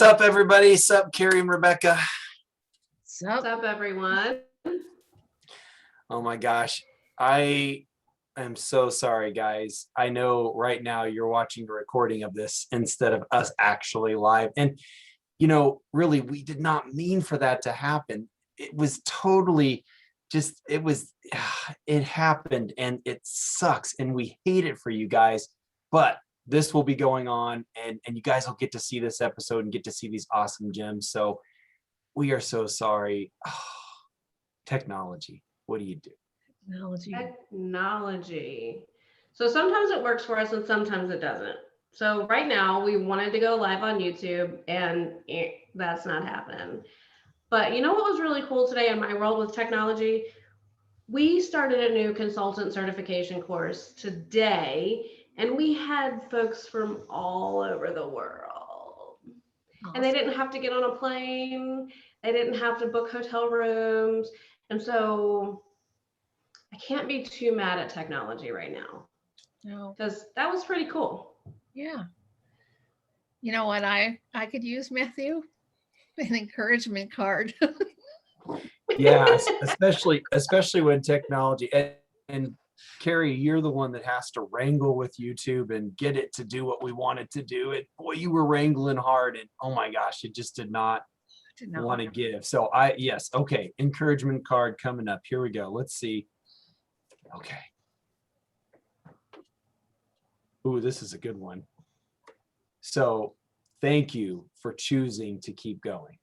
Sup, everybody? Sup, Carrie and Rebecca? Sup, everyone? Oh my gosh. I am so sorry, guys. I know right now you're watching a recording of this instead of us actually live. And, you know, really, we did not mean for that to happen. It was totally just, it happened and it sucks. And we hate it for you guys. But this will be going on and you guys will get to see this episode and get to see these awesome gems. So we are so sorry. Oh, technology. What do you do? Technology. So sometimes it works for us and sometimes it doesn't. So right now we wanted to go live on YouTube and that's not happening. But you know what was really cool today in my world with technology? We started a new consultant certification course today and we had folks from all over the world. Awesome. And they didn't have to get on a plane. They didn't have to book hotel rooms. And so I can't be too mad at technology right now. No. Because that was pretty cool. Yeah. You know what I could use, Matthew? An encouragement card. Yes, especially when technology and Carrie, you're the one that has to wrangle with YouTube and get it to do what we want it to do. And boy, you were wrangling hard and oh my gosh, it just did not want to give. So yes, okay, encouragement card coming up. Here we go. Let's see. Okay. Ooh, this is a good one. So thank you for choosing to keep going.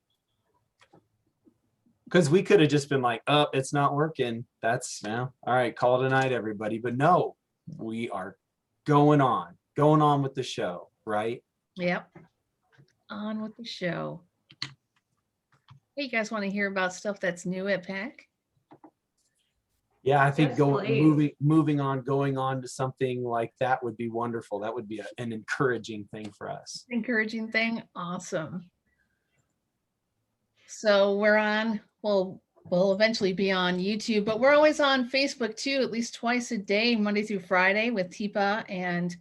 Because we could have just been like, oh, it's not working. That's all right, call it a night, everybody. But no, we are going on with the show, right? Yep. On with the show. Hey, you guys want to hear about stuff that's new at PAC? Yeah, I think moving on, going on to something like that would be wonderful. That would be an encouraging thing for us. Encouraging thing, awesome. So we're on, we'll eventually be on YouTube, but we're always on Facebook too, at least twice a day, Monday through Friday with Teepa and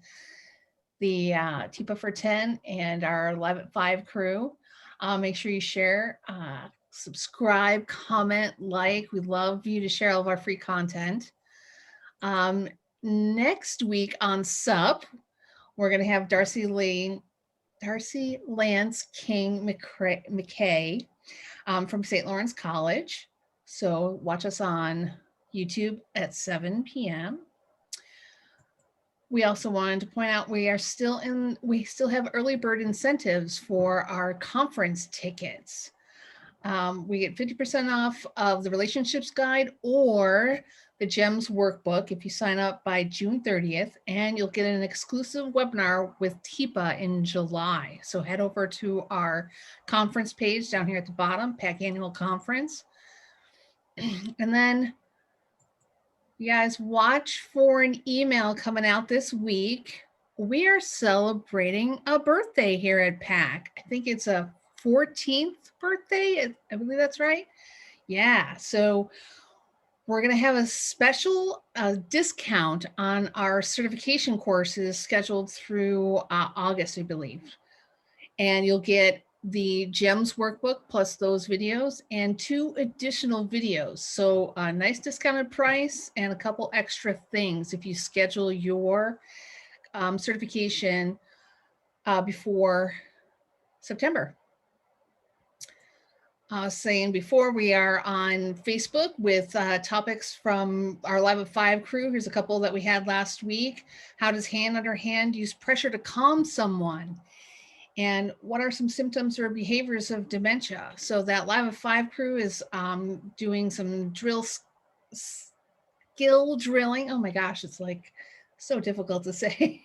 the Teepa for 10 and our Live at 5 crew. Make sure you share, subscribe, comment, like. We'd love you to share all of our free content. Next week on SUP, we're going to have Darcy Lance King McKay from St. Lawrence College. So watch us on YouTube at 7 p.m. We also wanted to point out we still have early bird incentives for our conference tickets. We get 50% off of the relationships guide or the GEMS workbook if you sign up by June 30th, and you'll get an exclusive webinar with Teepa in July. So head over to our conference page down here at the bottom, PAC Annual Conference. And then you guys watch for an email coming out this week. We are celebrating a birthday here at PAC. I think it's a 14th birthday. I believe that's right. Yeah. So we're going to have a special discount on our certification courses scheduled through August, I believe. And you'll get the GEMS workbook plus those videos and 2 additional videos. So a nice discounted price and a couple extra things if you schedule your certification before September. Saying before, we are on Facebook with topics from our Live at 5 crew. Here's a couple that we had last week. How does hand under hand use pressure to calm someone? And what are some symptoms or behaviors of dementia? So that Live at 5 crew is doing some skill drilling. Oh my gosh, it's like so difficult to say.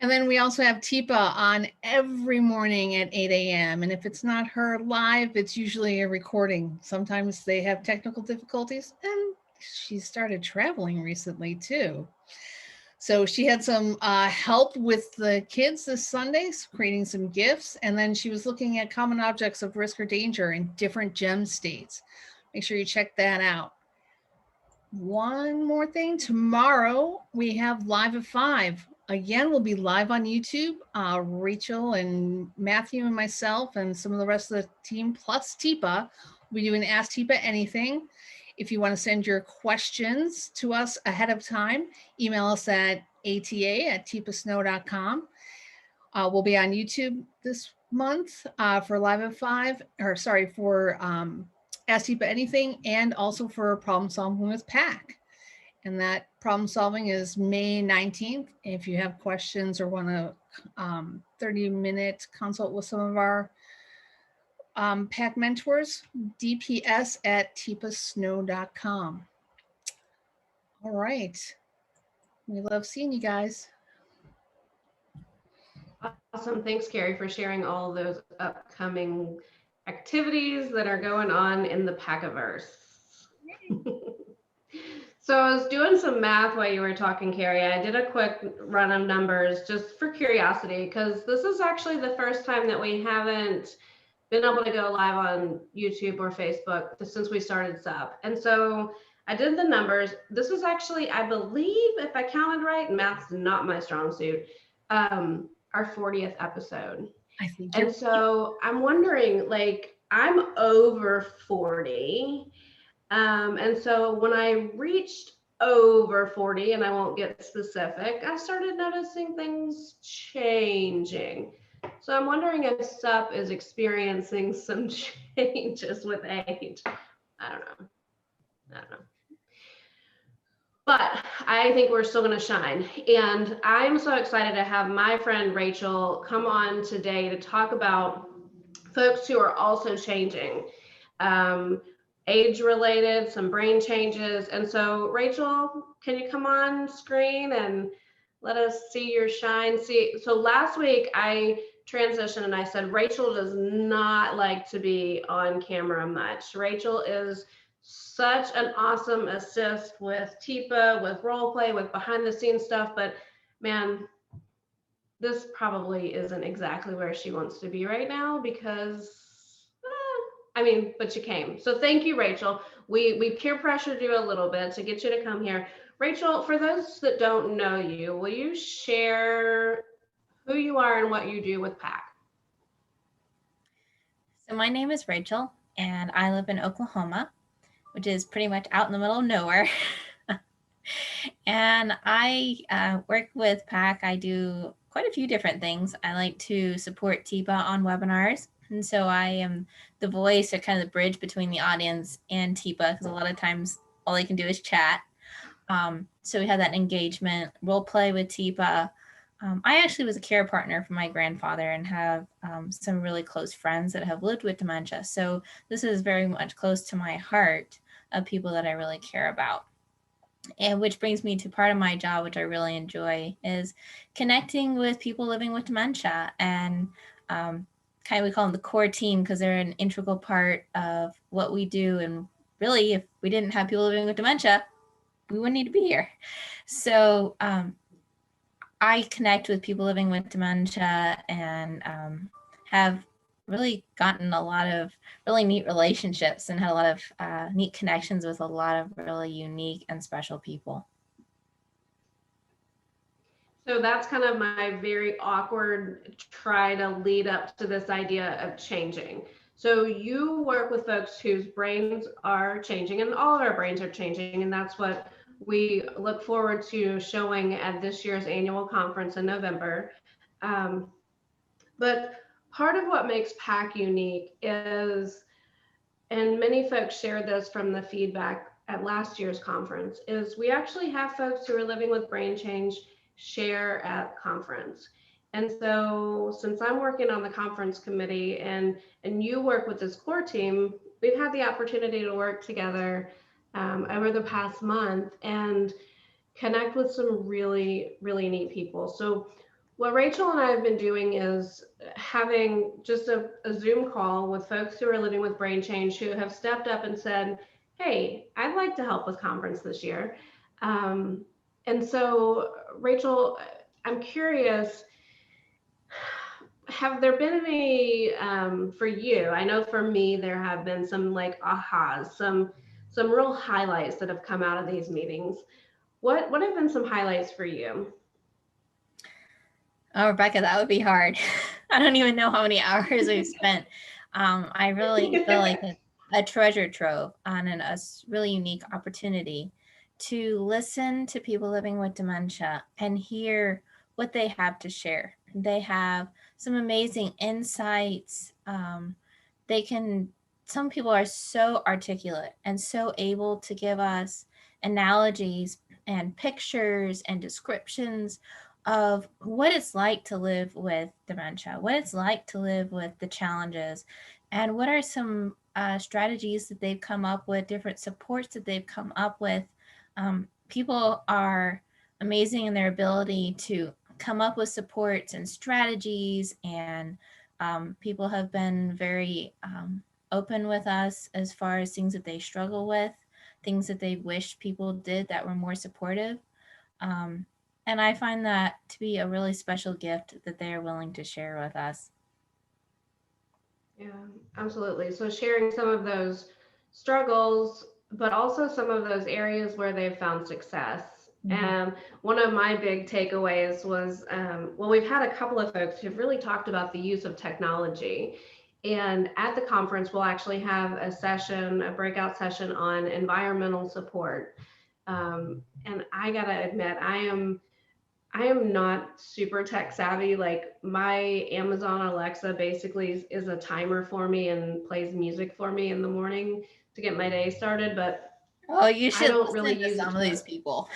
And then we also have Teepa on every morning at 8 a.m. And if it's not her live, it's usually a recording. Sometimes they have technical difficulties, and she started traveling recently too. So she had some help with the kids this Sunday, creating some gifts. And then she was looking at common objects of risk or danger in different gem states. Make sure you check that out. One more thing, tomorrow we have Live at 5 again, we'll be live on YouTube. Rachel and Matthew and myself and some of the rest of the team, plus TIPA, will be doing Ask TIPA Anything. If you want to send your questions to us ahead of time, email us at ata@tipasnow.com. We'll be on YouTube this month for Live at 5, or sorry, for Ask TIPA Anything, and also for Problem Solving with PAC. And that problem solving is May 19th. If you have questions or want to 30-minute consult with some of our PAC mentors, dps@tipasnow.com. All right. We love seeing you guys. Awesome. Thanks, Carrie, for sharing all of those upcoming activities that are going on in the PACiverse. So I was doing some math while you were talking, Carrie. I did a quick run of numbers just for curiosity, because this is actually the first time that we haven't been able to go live on YouTube or Facebook since we started SUP. And so I did the numbers. This is actually, I believe, if I counted right, math's not my strong suit, our 40th episode. I think. And so I'm wondering, like, I'm over 40. And so when I reached over 40, and I won't get specific, I started noticing things changing. So I'm wondering if SUP is experiencing some changes with age. I don't know. But I think we're still going to shine. And I'm so excited to have my friend Rachel come on today to talk about folks who are also changing. Age related, some brain changes. And so Rachel, can you come on screen and let us see your shine? So last week I transitioned and I said, Rachel does not like to be on camera much. Rachel is such an awesome assist with TIPA, with role play, with behind the scenes stuff, but man, this probably isn't exactly where she wants to be right now because but you came. So thank you, Rachel. We peer pressured you a little bit to get you to come here. Rachel, for those that don't know you, will you share who you are and what you do with PAC? So my name is Rachel, and I live in Oklahoma, which is pretty much out in the middle of nowhere. And I work with PAC. I do quite a few different things. I like to support TIPA on webinars. And so I am the voice or kind of the bridge between the audience and TIPA, because a lot of times all they can do is chat. So we have that engagement, role play with TIPA. I actually was a care partner for my grandfather and have some really close friends that have lived with dementia. So this is very much close to my heart of people that I really care about. And which brings me to part of my job, which I really enjoy, is connecting with people living with dementia. And kind of, we call them the core team because they're an integral part of what we do. And really, if we didn't have people living with dementia, we wouldn't need to be here. So I connect with people living with dementia and have really gotten a lot of really neat relationships and had a lot of neat connections with a lot of really unique and special people. So that's kind of my very awkward try to lead up to this idea of changing. So you work with folks whose brains are changing, and all of our brains are changing, and that's what we look forward to showing at this year's annual conference in November. But part of what makes PAC unique is, and many folks shared this from the feedback at last year's conference, is we actually have folks who are living with brain change share at conference. And so since I'm working on the conference committee and you work with this core team, we've had the opportunity to work together over the past month and connect with some really, really neat people. So what Rachel and I have been doing is having just a Zoom call with folks who are living with brain change who have stepped up and said, hey, I'd like to help with conference this year. And so, Rachel, I'm curious, have there been any, for you, I know for me, there have been some like ahas, some real highlights that have come out of these meetings. What have been some highlights for you? Oh, Rebecca, that would be hard. I don't even know how many hours we've spent. I really feel like a treasure trove on really unique opportunity to listen to people living with dementia and hear what they have to share. They have some amazing insights. Some people are so articulate and so able to give us analogies and pictures and descriptions of what it's like to live with dementia, what it's like to live with the challenges, and what are some strategies that they've come up with, different supports that they've come up with. People are amazing in their ability to come up with supports and strategies, and people have been very open with us as far as things that they struggle with, things that they wish people did that were more supportive. And I find that to be a really special gift that they are willing to share with us. Yeah, absolutely. So sharing some of those struggles, but also some of those areas where they've found success. And one of my big takeaways was, well, we've had a couple of folks who've really talked about the use of technology. And at the conference, we'll actually have a session, a breakout session on environmental support. And I gotta admit, I am not super tech savvy. Like my Amazon Alexa basically is a timer for me and plays music for me in the morning to get my day started. But Oh, you I should don't listen really to use it some of these people.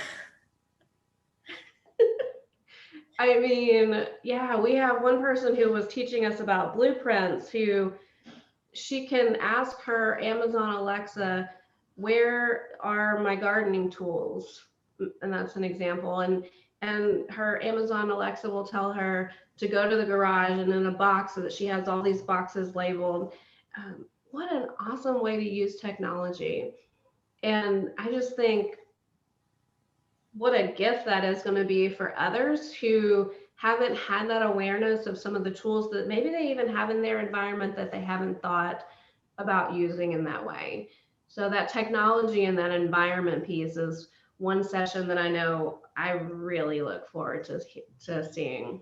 I mean, yeah, we have one person who was teaching us about blueprints who she can ask her Amazon Alexa, where are my gardening tools? And that's an example. And her Amazon Alexa will tell her to go to the garage and in a box, so that she has all these boxes labeled. What an awesome way to use technology. And I just think what a gift that is going to be for others who haven't had that awareness of some of the tools that maybe they even have in their environment that they haven't thought about using in that way. So that technology and that environment piece is one session that I know I really look forward to seeing.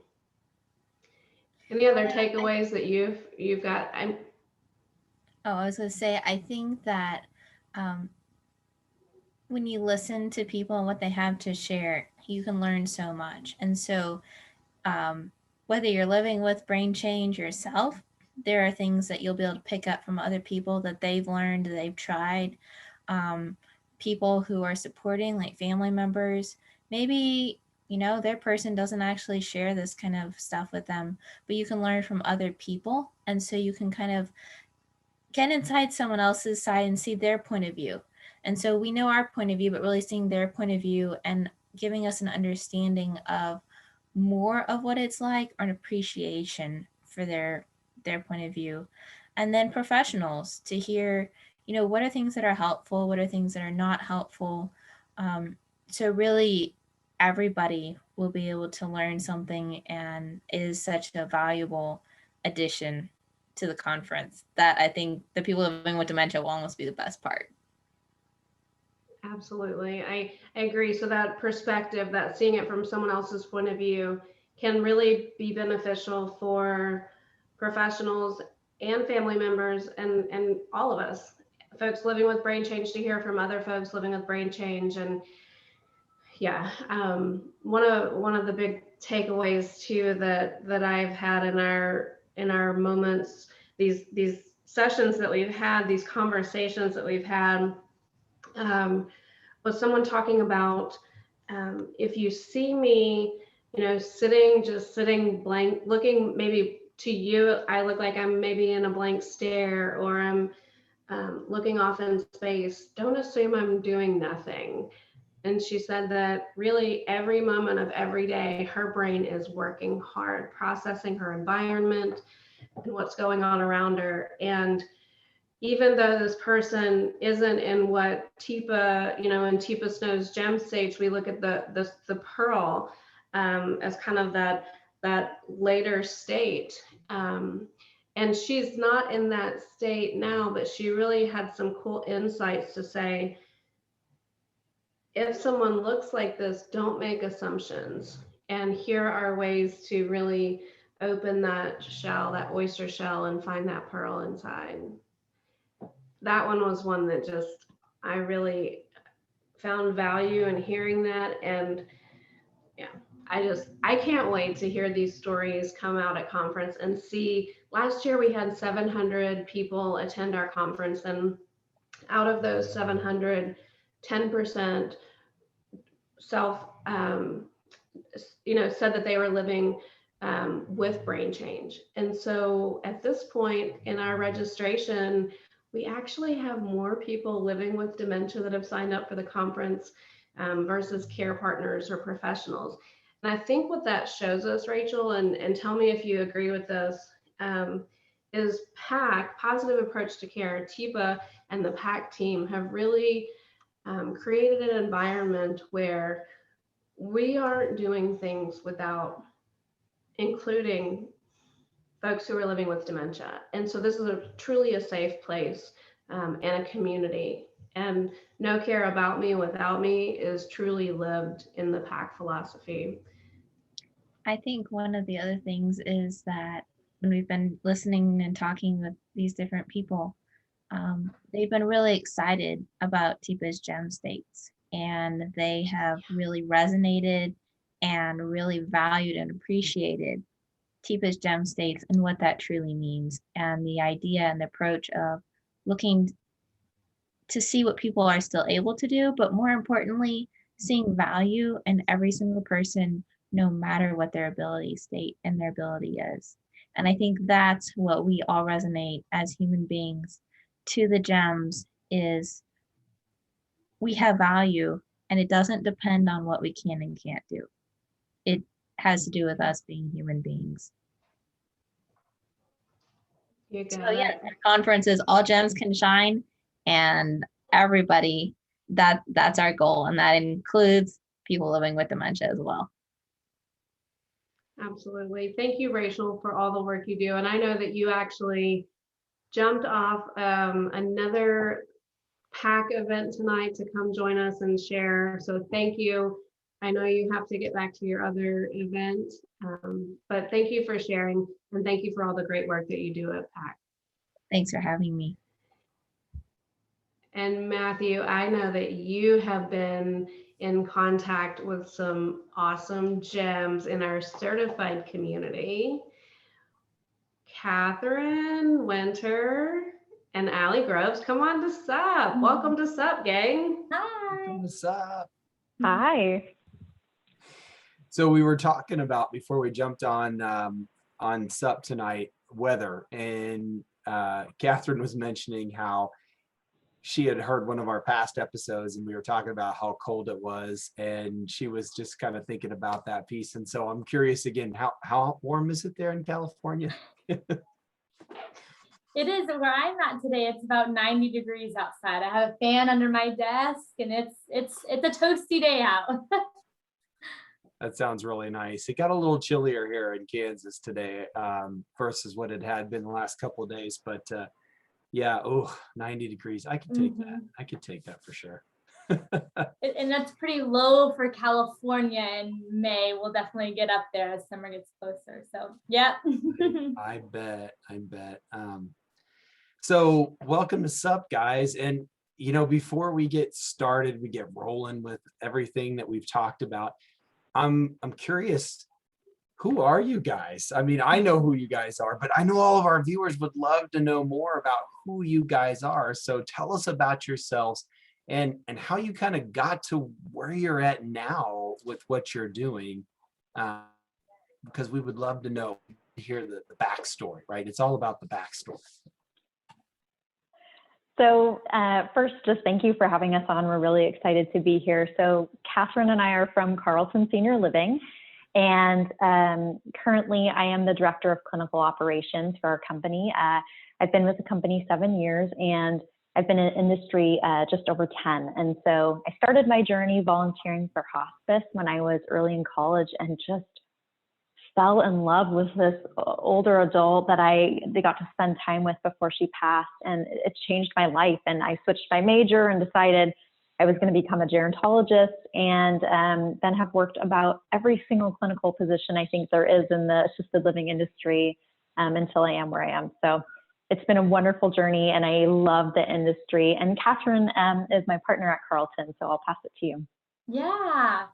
Any other takeaways that you've got? I was going to say, I think that when you listen to people and what they have to share, you can learn so much. And so whether you're living with brain change yourself, there are things that you'll be able to pick up from other people that they've learned, they've tried. People who are supporting, like family members, maybe, their person doesn't actually share this kind of stuff with them, but you can learn from other people. And so you can kind of get inside someone else's side and see their point of view. And so we know our point of view, but really seeing their point of view and giving us an understanding of more of what it's like, or an appreciation for their point of view. And then professionals to hear, what are things that are helpful, what are things that are not helpful. So really everybody will be able to learn something, and is such a valuable addition to the conference that I think the people living with dementia will almost be the best part. Absolutely. I agree. So that perspective, that seeing it from someone else's point of view, can really be beneficial for professionals and family members and all of us, folks living with brain change, to hear from other folks living with brain change. And yeah, one of the big takeaways too that I've had in our moments, these sessions that we've had, these conversations that we've had, was someone talking about, if you see me, sitting blank, looking maybe to you, I look like I'm maybe in a blank stare, or I'm looking off in space. Don't assume I'm doing nothing. And she said that really every moment of every day, her brain is working hard, processing her environment and what's going on around her. And even though this person isn't in what TIPA, in TIPA Snow's gem stage, we look at the pearl as kind of that later state. And she's not in that state now, but she really had some cool insights to say, if someone looks like this, don't make assumptions. And here are ways to really open that shell, that oyster shell, and find that pearl inside. That one was one that just, I really found value in hearing that. And yeah, I can't wait to hear these stories come out at conference and see. Last year we had 700 people attend our conference, and out of those 700, 10% self, said that they were living with brain change. And so at this point in our registration, we actually have more people living with dementia that have signed up for the conference versus care partners or professionals. And I think what that shows us, Rachel, and tell me if you agree with this, is PAC, Positive Approach to Care, TIPA, and the PAC team have really created an environment where we aren't doing things without including folks who are living with dementia. And so this is truly a safe place and a community. And no care about me without me is truly lived in the PAC philosophy. I think one of the other things is that when we've been listening and talking with these different people, they've been really excited about TIPA's gem states, and they have really resonated and really valued and appreciated TIPA's gem states and what that truly means, and the idea and the approach of looking to see what people are still able to do, but more importantly, seeing value in every single person, no matter what their ability state and their ability is. And I think that's what we all resonate as human beings to the gems, is we have value, and it doesn't depend on what we can and can't do. It has to do with us being human beings. You got So yeah, it. conferences, all gems can shine, and everybody, that's our goal, and that includes people living with dementia as well. Absolutely. Thank you, Rachel, for all the work you do. And I know that you actually jumped off another PAC event tonight to come join us and share. So thank you. I know you have to get back to your other event, but thank you for sharing, and thank you for all the great work that you do at PAC. Thanks for having me. And Matthew, I know that you have been in contact with some awesome gems in our certified community. Katheryn Winter and Alli Groves, come on to SUP. Welcome to SUP, gang. Hi. What's up? Hi. So we were talking about, before we jumped on SUP tonight, weather, and Katheryn was mentioning how she had heard one of our past episodes, and we were talking about how cold it was, and she was just kind of thinking about that piece. And so I'm curious again, how warm is it there in California? It is where I'm at today. It's about 90 degrees outside. I have a fan under my desk, and it's a toasty day out. That sounds really nice. It got a little chillier here in Kansas today versus what it had been the last couple of days, but yeah, 90 degrees. I could take that. I could take that for sure. And that's pretty low for California in May. We'll definitely get up there as summer gets closer. So yeah. I bet. So welcome to SUP, guys. And before we get started, we get rolling with everything that we've talked about. I'm curious, who are you guys? I mean, I know who you guys are, but I know all of our viewers would love to know more about who you guys are. So tell us about yourselves and how you kind of got to where you're at now with what you're doing, because we would love to know, hear the backstory, right? It's all about the backstory. So first, just thank you for having us on. We're really excited to be here. So Katheryn and I are from Carlton Senior Living, and currently I am the Director of Clinical Operations for our company. I've been with the company 7 years, and I've been in industry just over 10. And so I started my journey volunteering for hospice when I was early in college, and just fell in love with this older adult that they got to spend time with before she passed. And it's changed my life. And I switched my major and decided I was going to become a gerontologist, and then have worked about every single clinical position I think there is in the assisted living industry until I am where I am. So it's been a wonderful journey, and I love the industry. And Katheryn is my partner at Carlton, so I'll pass it to you. Yeah.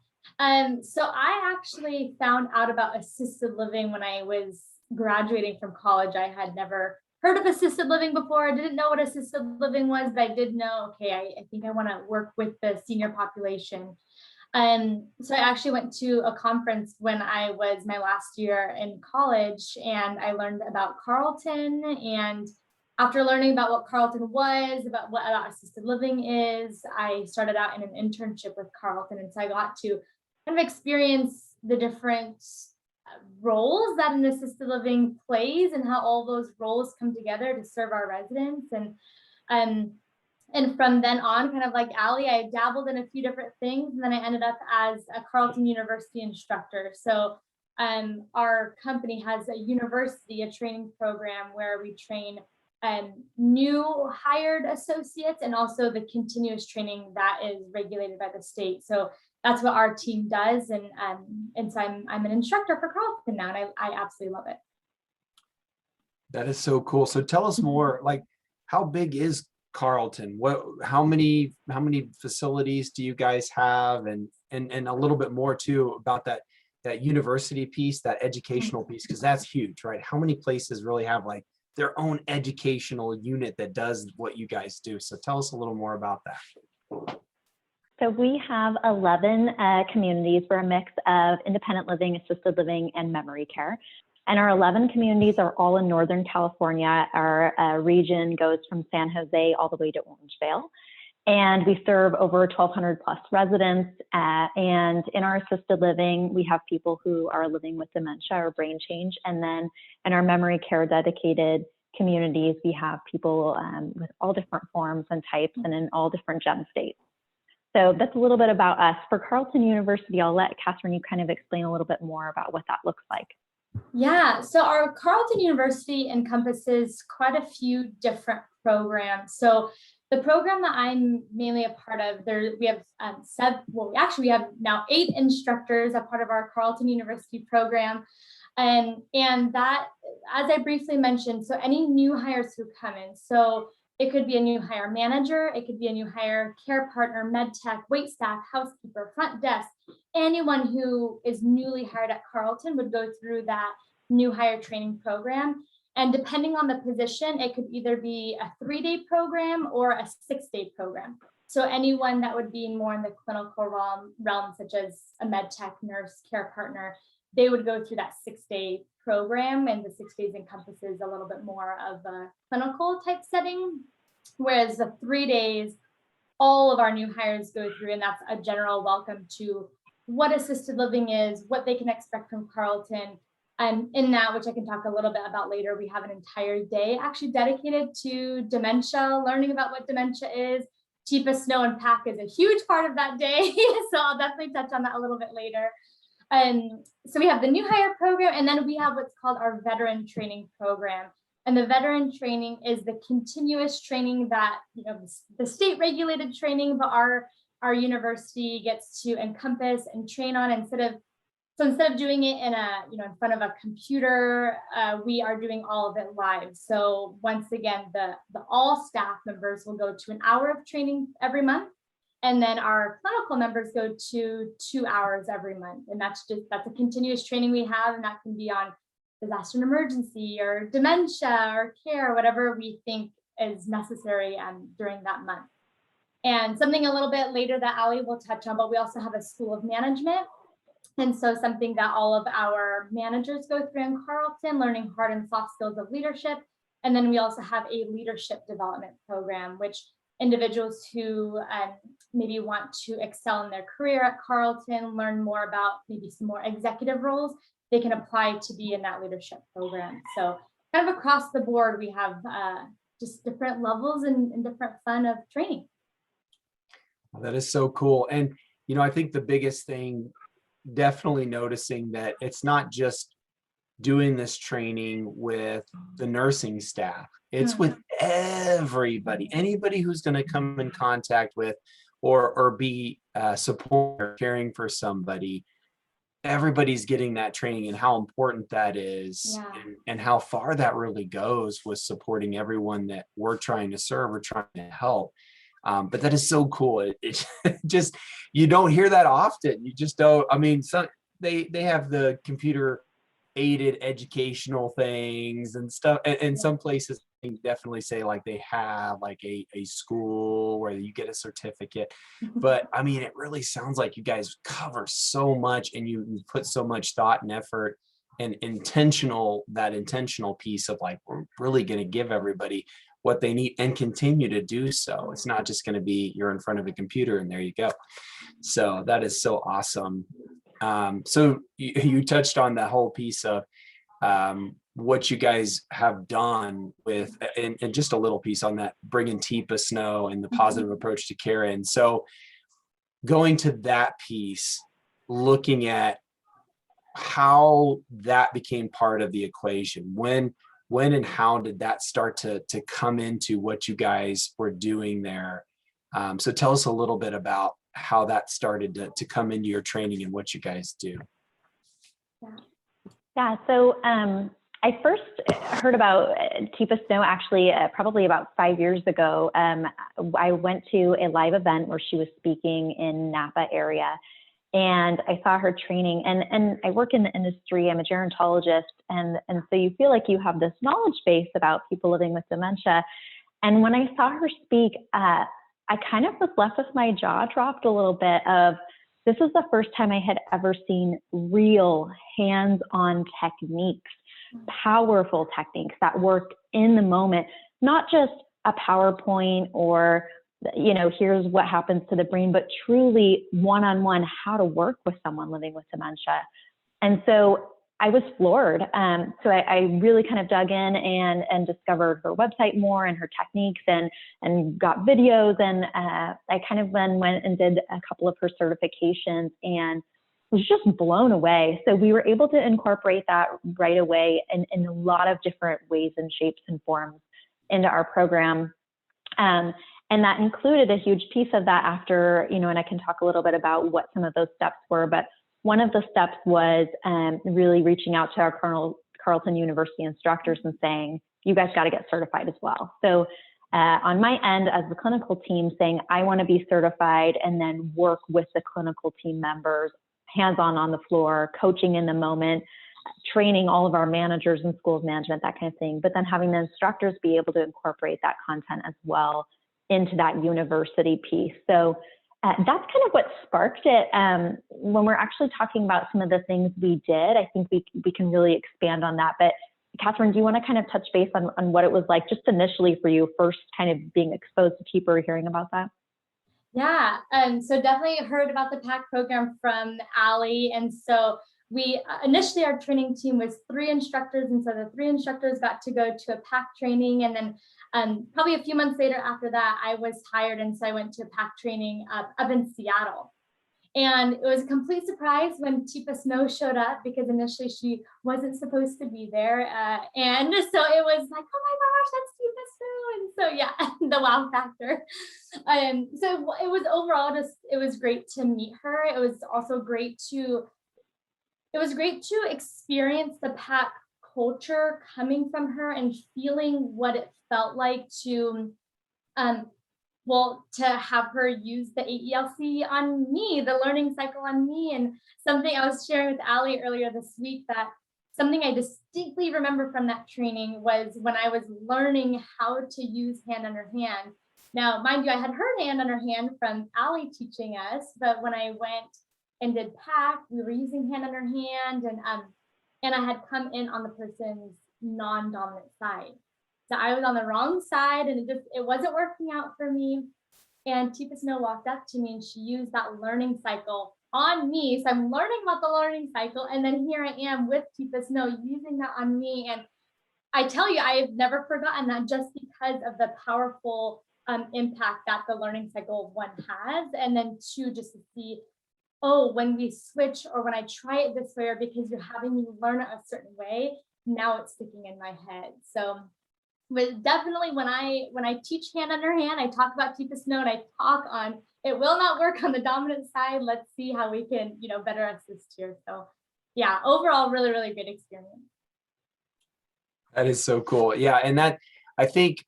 So I actually found out about assisted living when I was graduating from college. I had never heard of assisted living before. I didn't know what assisted living was, but I did know, okay, I think I want to work with the senior population. So I actually went to a conference when I was my last year in college, and I learned about Carlton. And after learning about what Carlton was, about what assisted living is, I started out in an internship with Carlton. And so I got to kind of experience the different roles that an assisted living plays and how all those roles come together to serve our residents. And from then on, kind of like Alli, I dabbled in a few different things, and then I ended up as a Carleton University instructor. So our company has a university, a training program where we train new hired associates, and also the continuous training that is regulated by the state. So that's what our team does. And so I'm an instructor for Carleton now, and I absolutely love it. That is so cool. So tell us more, like, how big is Carlton? How many facilities do you guys have? And a little bit more too about that university piece, that educational piece, because that's huge, right? How many places really have like their own educational unit that does what you guys do? So tell us a little more about that. So we have 11 communities. We're a mix of independent living, assisted living, and memory care. And our 11 communities are all in Northern California. Our region goes from San Jose all the way to Orangevale. And we serve over 1,200 plus residents. And in our assisted living, we have people who are living with dementia or brain change. And then in our memory care dedicated communities, we have people with all different forms and types and in all different gem states. So that's a little bit about us. For Carleton University, I'll let Katheryn, you kind of explain a little bit more about what that looks like. Yeah, so our Carleton University encompasses quite a few different programs. So the program that I'm mainly a part of, we have we have now 8 instructors, a part of our Carleton University program. And that, as I briefly mentioned, so any new hires who come in, so it could be a new hire manager, it could be a new hire care partner, med tech, wait staff, housekeeper, front desk. Anyone who is newly hired at Carleton would go through that new hire training program. And depending on the position, it could either be a 3-day program or a 6-day program. So anyone that would be more in the clinical realm, such as a med tech, nurse, care partner, they would go through that 6-day program, and the 6 days encompasses a little bit more of a clinical type setting, whereas the 3 days, all of our new hires go through, and that's a general welcome to what assisted living is, what they can expect from Carleton. And in that, which I can talk a little bit about later, we have an entire day actually dedicated to dementia, learning about what dementia is. TIPA, snow, and PAC is a huge part of that day. So I'll definitely touch on that a little bit later. So we have the new hire program, and then we have what's called our veteran training program. And the veteran training is the continuous training that, the state regulated training, but our university gets to encompass and train on. Instead of doing it in front of a computer, we are doing all of it live. So once again, the all staff members will go to an hour of training every month. And then our clinical members go to 2 hours every month. And that's a continuous training we have. And that can be on disaster and emergency or dementia or care, whatever we think is necessary during that month. And something a little bit later that Alli will touch on, but we also have a school of management. And so something that all of our managers go through in Carleton, learning hard and soft skills of leadership. And then we also have a leadership development program, which individuals who maybe want to excel in their career at Carleton, learn more about maybe some more executive roles, they can apply to be in that leadership program. So kind of across the board, we have just different levels and different fun of training. That is so cool. And, I think the biggest thing, definitely noticing that it's not just doing this training with the nursing staff. It's with everybody, anybody who's going to come in contact with or be support, caring for somebody, everybody's getting that training and how important that is, Yeah. and how far that really goes with supporting everyone that we're trying to serve or trying to help. But that is so cool. It just, you don't hear that often. You just don't. I mean, some they have the computer aided educational things and stuff. And some places they definitely say like they have like a school where you get a certificate. But I mean, it really sounds like you guys cover so much, and you put so much thought and effort and intentional piece of like, we're really going to give everybody what they need and continue to do so. It's not just going to be you're in front of a computer and there you go. So that is so awesome. So you touched on the whole piece of what you guys have done with, and just a little piece on that, bringing Teepa Snow and the positive approach to care. And so going to that piece, looking at how that became part of the equation, when and how did that start to come into what you guys were doing there? So tell us a little bit about how that started to come into your training and what you guys do. Yeah, so I first heard about Teepa Snow actually probably about 5 years ago. I went to a live event where she was speaking in Napa area, and I saw her training, and I work in the industry. I'm a gerontologist, and so you feel like you have this knowledge base about people living with dementia. And when I saw her speak, I kind of was left with my jaw dropped a little bit of, this was the first time I had ever seen real hands-on techniques, powerful techniques that worked in the moment, not just a PowerPoint or, you know, here's what happens to the brain, but truly one-on-one how to work with someone living with dementia. And so I was floored. So I really kind of dug in and discovered her website more and her techniques, and got videos. And I kind of then went and did a couple of her certifications and was just blown away. So we were able to incorporate that right away in a lot of different ways and shapes and forms into our program. And that included a huge piece of that after, you know, and I can talk a little bit about what some of those steps were, but one of the steps was really reaching out to our Carleton University instructors and saying, you guys got to get certified as well. So on my end as the clinical team, saying, I want to be certified, and then work with the clinical team members, hands-on on the floor, coaching in the moment, training all of our managers and schools management, that kind of thing. But then having the instructors be able to incorporate that content as well into that university piece. So that's kind of what sparked it. When we're actually talking about some of the things we did, I think we can really expand on that. But Katheryn, do you want to kind of touch base on what it was like just initially for you, first kind of being exposed to Teepa or hearing about that? Yeah, so definitely heard about the PAC program from Alli. And so we initially, our training team was 3 instructors. And so the 3 instructors got to go to a PAC training. And then probably a few months later after that, I was hired. And so I went to a PAC training up in Seattle. And it was a complete surprise when Teepa Snow showed up, because initially she wasn't supposed to be there. And so it was like, oh my gosh, that's Teepa Snow. And so yeah, the wow factor. So it was overall just, it was great to meet her. It was also great to experience the PAC culture coming from her and feeling what it felt like to to have her use the AELC on me, the learning cycle on me. And something I was sharing with Alli earlier this week, that something I distinctly remember from that training was when I was learning how to use hand under hand. Now, mind you, I had heard hand under hand from Alli teaching us, but when I went and did PAC, we were using hand under hand, and I had come in on the person's non-dominant side. So I was on the wrong side, and it wasn't working out for me. And Teepa Snow walked up to me and she used that learning cycle on me. So I'm learning about the learning cycle, and then here I am with Teepa Snow using that on me. And I tell you, I have never forgotten that, just because of the powerful impact that the learning cycle one has. And then 2, just to see, oh, when we switch, or when I try it this way, or because you're having me learn it a certain way, now it's sticking in my head. So but definitely when I teach hand under hand, I talk about Teepa Snow, and I talk on it will not work on the dominant side. Let's see how we can, better assist here. So yeah, overall, really, really great experience. That is so cool. Yeah. And that, I think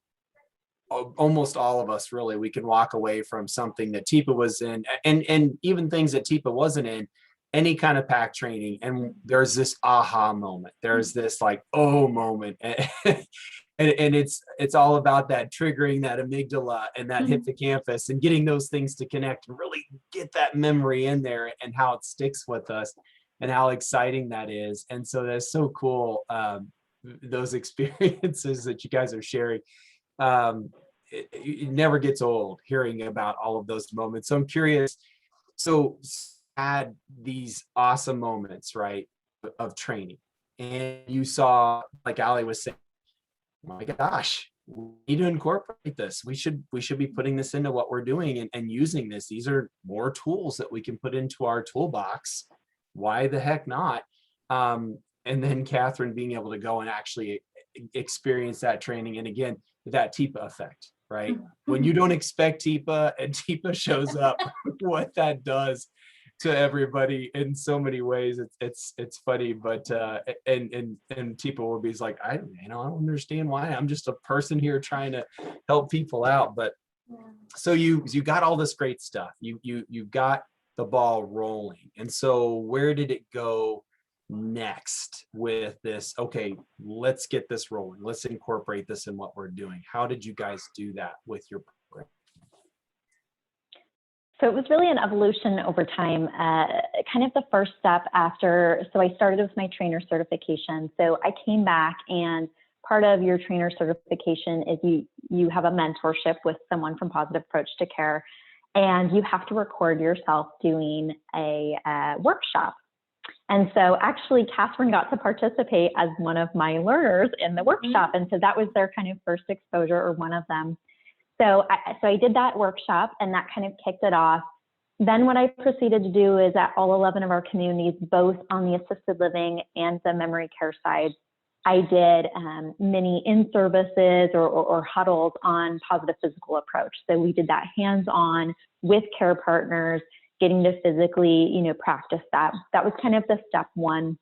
almost all of us really, we can walk away from something that TIPA was in, and even things that TIPA wasn't in, any kind of PAC training. And there's this aha moment. There's this like, oh moment. And it's all about that triggering that amygdala and that hippocampus and getting those things to connect and really get that memory in there and how it sticks with us and how exciting that is. And so that's so cool. Those experiences that you guys are sharing. It never gets old hearing about all of those moments. So I'm curious, so had these awesome moments, right, of training, and you saw, like Alli was saying, oh my gosh, we need to incorporate this. We should be putting this into what we're doing and using this. These are more tools that we can put into our toolbox. Why the heck not? And then Katheryn being able to go and actually experience that training. And again, that TIPA effect, right? When you don't expect TIPA and TIPA shows up, what that does to everybody in so many ways. It's funny, but and TIPA will be like, I don't understand why. I'm just a person here trying to help people out. But so you got all this great stuff. You got the ball rolling. And so where did it go next with this? Okay, let's get this rolling. Let's incorporate this in what we're doing. How did you guys do that with your program? So it was really an evolution over time. Kind of the first step after, so I started with my trainer certification. So I came back, and part of your trainer certification is you have a mentorship with someone from Positive Approach to Care, and you have to record yourself doing a workshop. And so actually Katheryn got to participate as one of my learners in the workshop. And so that was their kind of first exposure, or one of them. So I did that workshop, and that kind of kicked it off. Then what I proceeded to do is at all 11 of our communities, both on the assisted living and the memory care side, I did mini in-services or huddles on positive physical approach. So we did that hands-on with care partners, getting to physically, practice that. That was kind of the step one.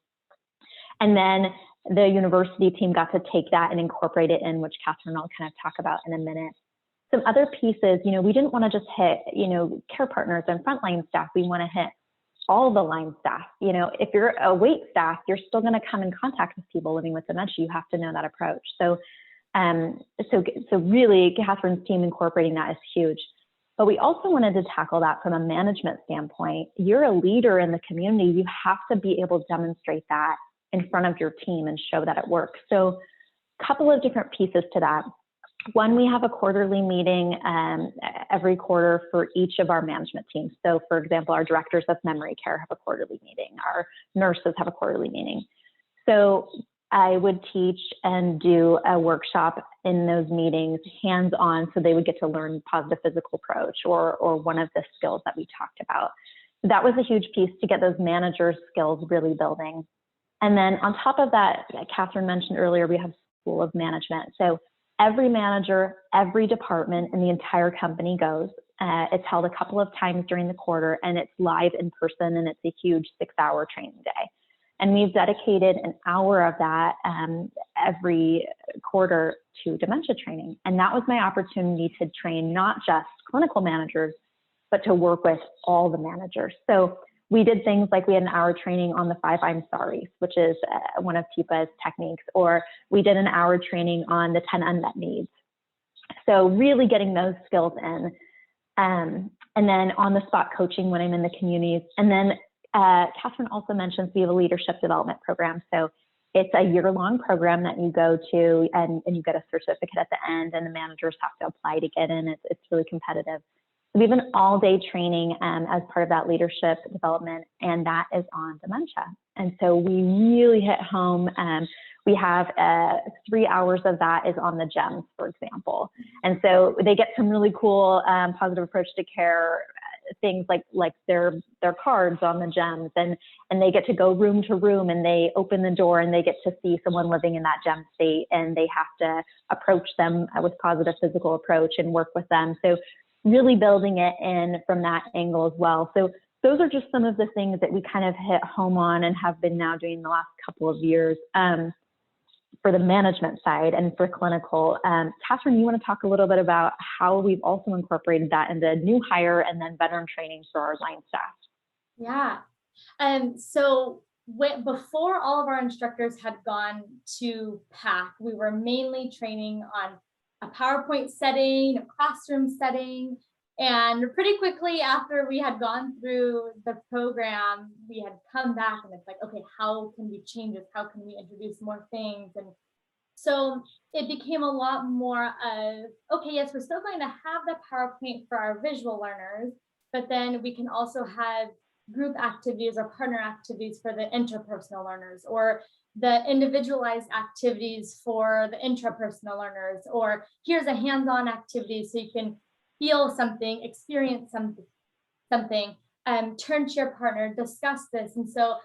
And then the university team got to take that and incorporate it in, which Katheryn will kind of talk about in a minute. Some other pieces, we didn't want to just hit, care partners and frontline staff. We want to hit all the line staff. If you're a wait staff, you're still going to come in contact with people living with dementia. You have to know that approach. So really Katheryn's team incorporating that is huge. But we also wanted to tackle that from a management standpoint. You're a leader in the community. You have to be able to demonstrate that in front of your team and show that it works. So a couple of different pieces to that. One, we have a quarterly meeting every quarter for each of our management teams. So for example, our directors of memory care have a quarterly meeting. Our nurses have a quarterly meeting. So I would teach and do a workshop in those meetings hands-on, so they would get to learn positive physical approach or one of the skills that we talked about. That was a huge piece to get those managers' skills really building. And then on top of that, Katheryn mentioned earlier, we have School of Management. So every manager, every department in the entire company goes. It's held a couple of times during the quarter, and it's live in person, and it's a huge 6-hour training day. And we've dedicated an hour of that every quarter to dementia training. And that was my opportunity to train not just clinical managers, but to work with all the managers. So we did things like we had an hour training on the 5 I'm sorry's, which is one of TIPA's techniques, or we did an hour training on the 10 unmet needs. So really getting those skills in. And then on the spot coaching when I'm in the communities. And then Katheryn also mentions we have a leadership development program. So it's a year-long program that you go to, and you get a certificate at the end, and the managers have to apply to get in. It's really competitive. We have an all-day training as part of that leadership development, and that is on dementia. And so we really hit home. We have 3 hours of that is on the GEMS, for example. And so they get some really cool positive approach to care things like their cards on the GEMS, and they get to go room to room, and they open the door and they get to see someone living in that GEM state, and they have to approach them with positive physical approach and work with them. So really building it in from that angle as well. So those are just some of the things that we kind of hit home on and have been now doing the last couple of years for the management side and for clinical. Katheryn, you want to talk a little bit about how we've also incorporated that into new hire and then veteran training for our line staff? Yeah. So before all of our instructors had gone to PAC, we were mainly training on a PowerPoint setting, a classroom setting. And pretty quickly after we had gone through the program, we had come back and it's like, okay, how can we change this? How can we introduce more things? And so it became a lot more of, okay, yes, we're still going to have the PowerPoint for our visual learners, but then we can also have group activities or partner activities for the interpersonal learners, or the individualized activities for the intrapersonal learners, or here's a hands-on activity so you can feel something, experience something, turn to your partner, discuss this. And so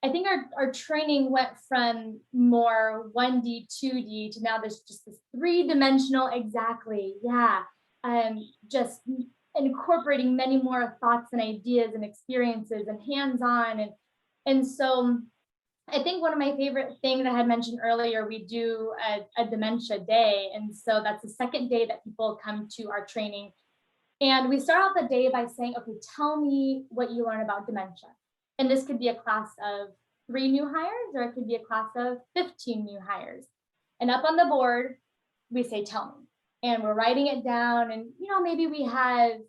I think our training went from more 1D, 2D to now there's just this 3-dimensional, exactly, yeah, just incorporating many more thoughts and ideas and experiences and hands-on. And so I think one of my favorite things I had mentioned earlier, we do a dementia day. And so that's the second day that people come to our training. And we start out the day by saying, okay, tell me what you learn about dementia. And this could be a class of 3 new hires, or it could be a class of 15 new hires. And up on the board, we say, tell me. And we're writing it down. And, maybe we have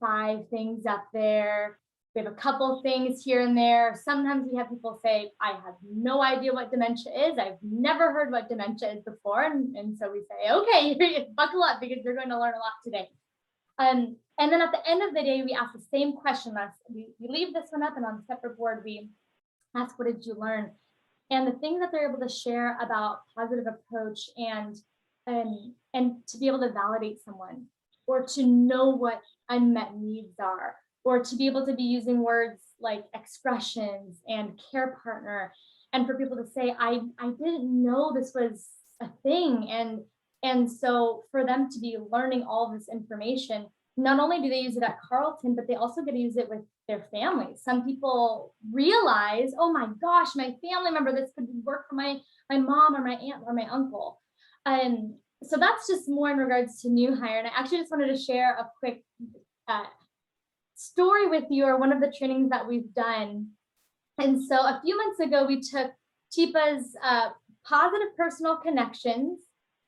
5 things up there. We have a couple things here and there. Sometimes we have people say, I have no idea what dementia is. I've never heard what dementia is before. And so we say, okay, buckle up because you're going to learn a lot today. And then at the end of the day, we ask the same question. We leave this one up, and on a separate board, we ask, what did you learn? And the things that they're able to share about positive approach and to be able to validate someone, or to know what unmet needs are, or to be able to be using words like expressions and care partner, and for people to say, I didn't know this was a thing. And so for them to be learning all of this information, not only do they use it at Carlton, but they also get to use it with their families. Some people realize, oh my gosh, my family member, this could work for my mom or my aunt or my uncle. So that's just more in regards to new hire. And I actually just wanted to share a quick story with you, or one of the trainings that we've done. And so a few months ago, we took TIPA's positive personal connections,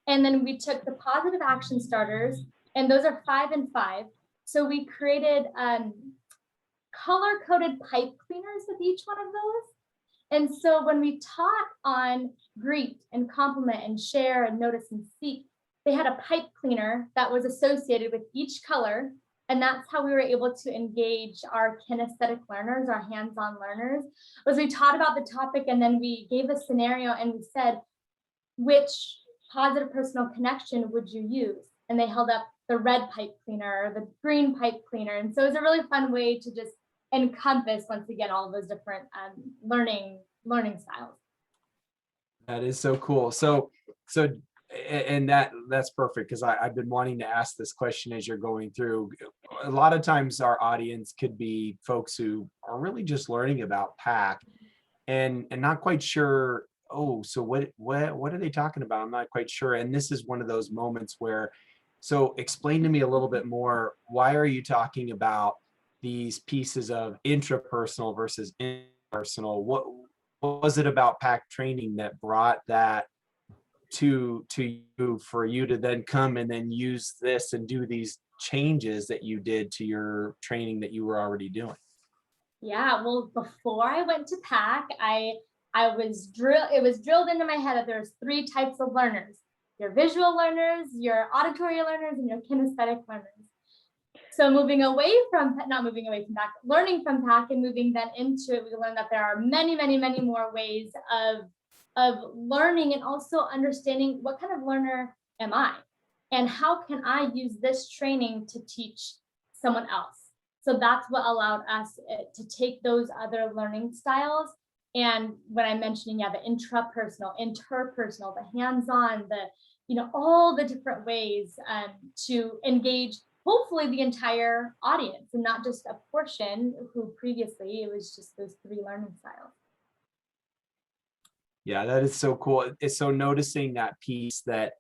and then we took the positive action starters, and those are 5 and 5. So we created color-coded pipe cleaners with each one of those. And so when we taught on greet and compliment and share and notice and seek, they had a pipe cleaner that was associated with each color. And that's how we were able to engage our kinesthetic learners, our hands-on learners, was we taught about the topic, and then we gave a scenario and we said, which positive personal connection would you use? And they held up the red pipe cleaner or the green pipe cleaner. And so it was a really fun way to just encompass, once again, all of those different learning styles. That is so cool. So and that's perfect, because I've been wanting to ask this question as you're going through. A lot of times our audience could be folks who are really just learning about PAC and not quite sure, oh, so what are they talking about? I'm not quite sure. And this is one of those moments where, so explain to me a little bit more, why are you talking about these pieces of intrapersonal versus interpersonal? What was it about PAC training that brought that to you, for you to then come and then use this and do these changes that you did to your training that you were already doing? Yeah, well, before I went to PAC, it was drilled into my head that there's 3 types of learners: your visual learners, your auditory learners, and your kinesthetic learners. So learning from PAC and moving then into it, we learned that there are many, many, many more ways of learning, and also understanding what kind of learner am I, and how can I use this training to teach someone else. So that's what allowed us to take those other learning styles. And when I'm mentioning, the intrapersonal, interpersonal, the hands-on, all the different ways to engage hopefully the entire audience and not just a portion who previously it was just those 3 learning styles. Yeah, that is so cool. It's so noticing that piece that,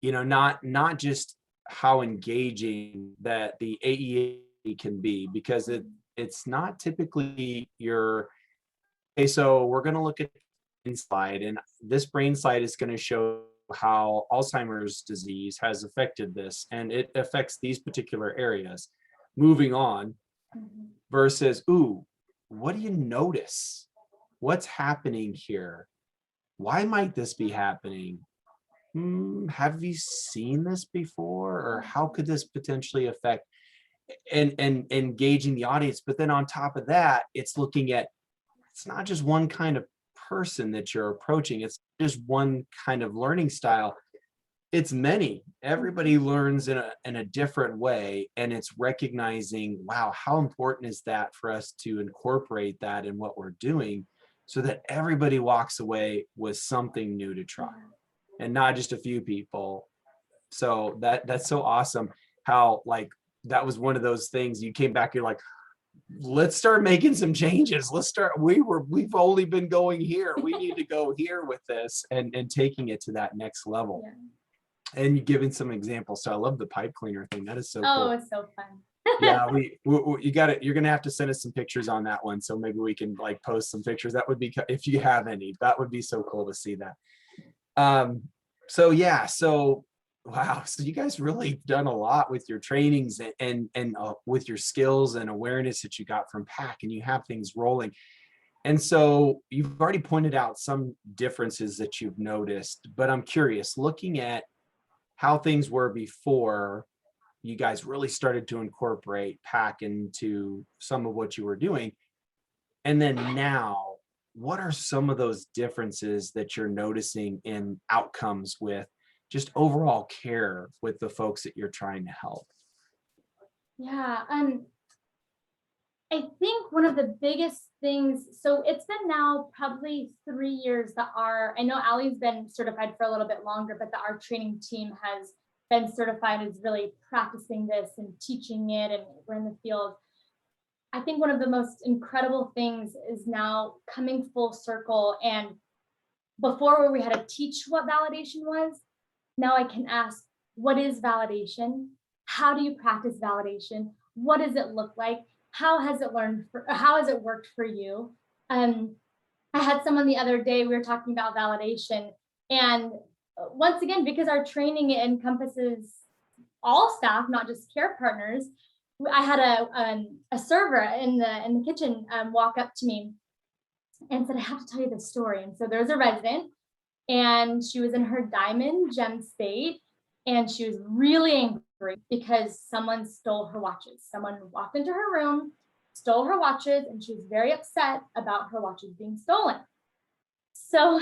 not just how engaging that the AEA can be, because it's not typically your, okay, so we're going to look at brain slide, and this brain slide is going to show how Alzheimer's disease has affected this, and it affects these particular areas. Moving on, versus, ooh, what do you notice? What's happening here? Why might this be happening? Have you seen this before? Or how could this potentially affect, and engaging the audience? But then on top of that, it's looking at, it's not just one kind of person that you're approaching. It's just one kind of learning style. It's many. Everybody learns in a different way, and it's recognizing, wow, how important is that for us to incorporate that in what we're doing, so that everybody walks away with something new to try, and not just a few people. So that's so awesome. How, like, that was one of those things you came back, you're like, let's start making some changes. We've only been going here. We need to go here with this, and taking it to that next level. Yeah. And you giving some examples. So I love the pipe cleaner thing. That is so Oh, cool. it's so fun. Yeah, you got it. You're gonna have to send us some pictures on that one, so maybe we can like post some pictures. That would be, if you have any, that would be so cool to see that. So yeah, so wow, so you guys really done a lot with your trainings and with your skills and awareness that you got from PAC, and you have things rolling. And so you've already pointed out some differences that you've noticed, but I'm curious, looking at how things were before you guys really started to incorporate PAC into some of what you were doing, and then now, what are some of those differences that you're noticing in outcomes with just overall care with the folks that you're trying to help? Yeah, I think one of the biggest things, so it's been now probably 3 years that I know Alli's been certified for a little bit longer, but that our training team has been certified as really practicing this and teaching it, and we're in the field. I think one of the most incredible things is now coming full circle, and before where we had to teach what validation was, now I can ask, what is validation? How do you practice validation? What does it look like? How has it worked for you? I had someone the other day, we were talking about validation, and once again, because our training encompasses all staff, not just care partners, I had a server in the kitchen walk up to me and said, I have to tell you this story. And so there's a resident, and she was in her diamond gem state, and she was really angry because someone stole her watches. Someone walked into her room, stole her watches, and she was very upset about her watches being stolen. So